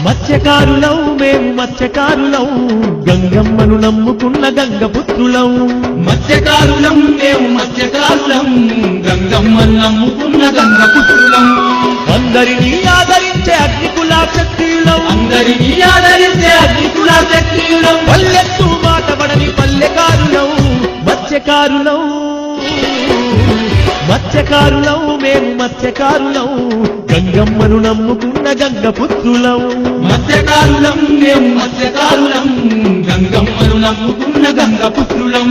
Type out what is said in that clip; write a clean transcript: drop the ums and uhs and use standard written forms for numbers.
మత్స్యకారులం మేము మత్స్యకారులం గంగమ్మను నమ్ముకున్న గంగపుత్రులం మత్స్యకారులం మేము మత్స్యకారులం గంగమ్మను నమ్ముకున్న గంగపుత్రులం అందరినీ ఆదరించే అగ్నికుల క్షత్రియులం అందరినీ ఆదరించే అగ్నికుల క్షత్రియులం పల్లెత్తు మాట పడని పల్లెకారులం మత్స్యకారులం మత్స్యకారులం మేము మత్స్యకారులం గంగమ్మను నమ్ముకున్న గంగపుత్రులం మత్స్యకారులం మేము మత్స్యకారులం గంగమ్మను నమ్ముకున్న గంగపుత్రులం